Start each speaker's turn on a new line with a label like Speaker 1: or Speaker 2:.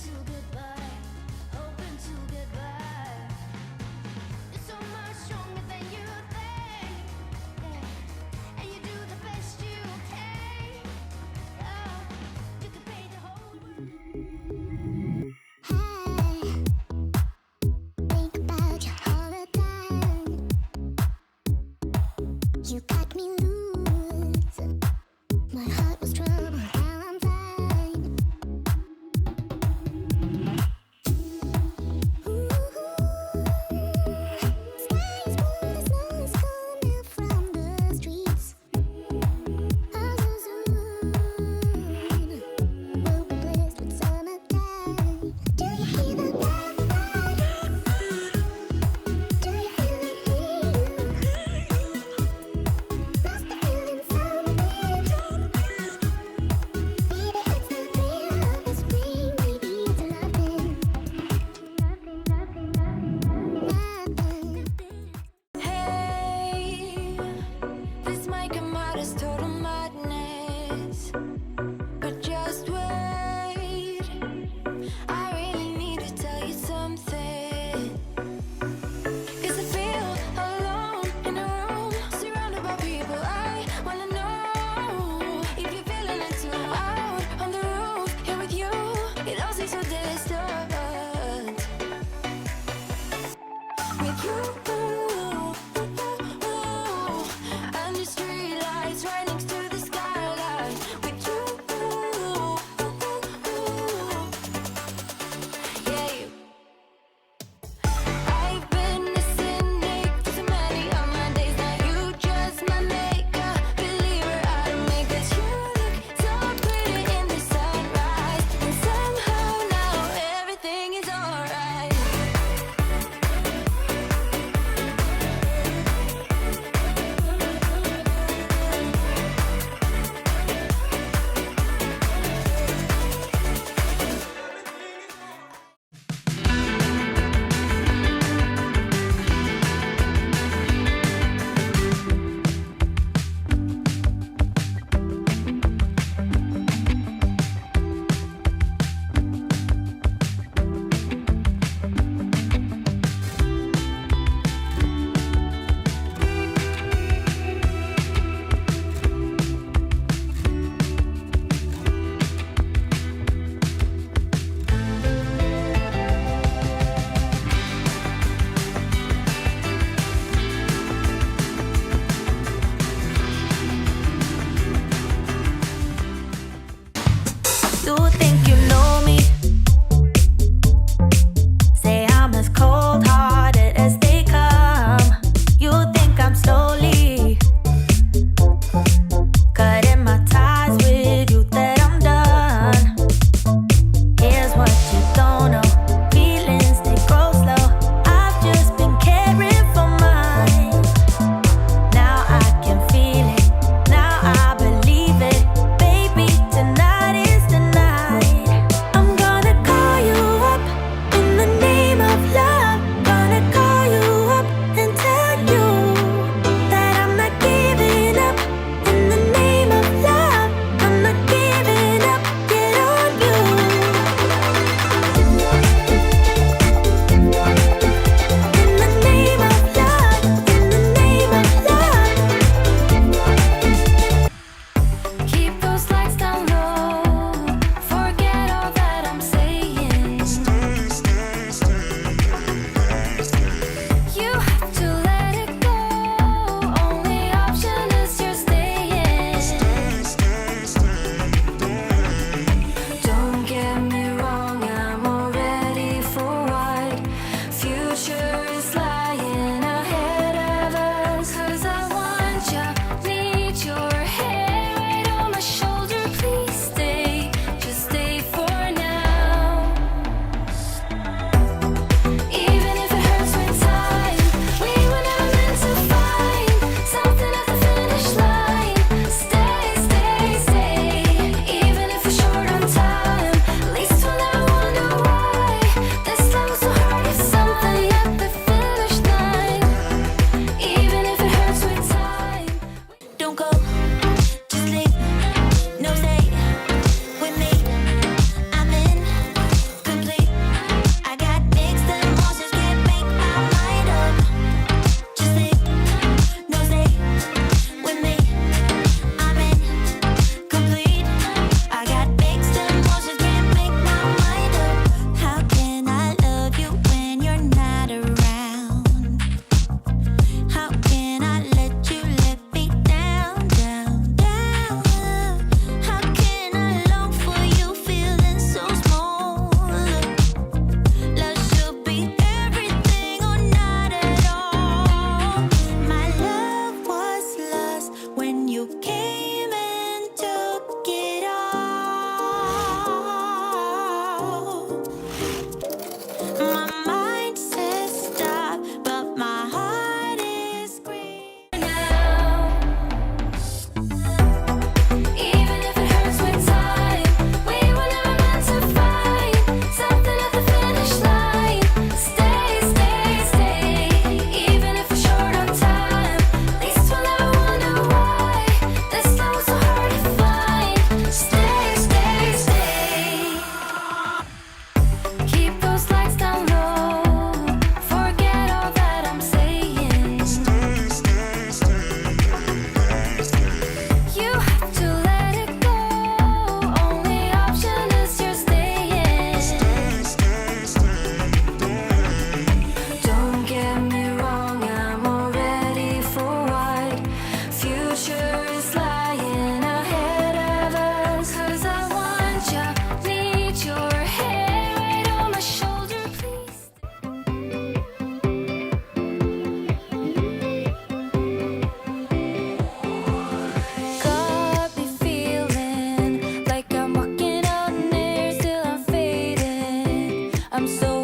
Speaker 1: to goodbye, open to goodbye. You're so much stronger than you think, yeah. And you do the best you can. Oh, you could paint the whole world. Hey, think about you all the time. You got me loose. My heart was troubled, now I'm fine. My mind says stop, but my heart is screaming now. Even if it hurts with time, we were never meant to fight. Something at the finish line. Stay, stay, stay. Even if we're short on time, at least we'll never wonder why this love was so hard to find. Stay, stay, stay. Keep those lights down low. Forget all that I'm saying. You have to let it go. Only option is you're staying. Don't get me wrong, I'm already for what future is lying ahead of us. 'Cause I want you, need your hair right on my shoulder, please. Got me feeling like I'm walking on air, still I'm fading. I'm so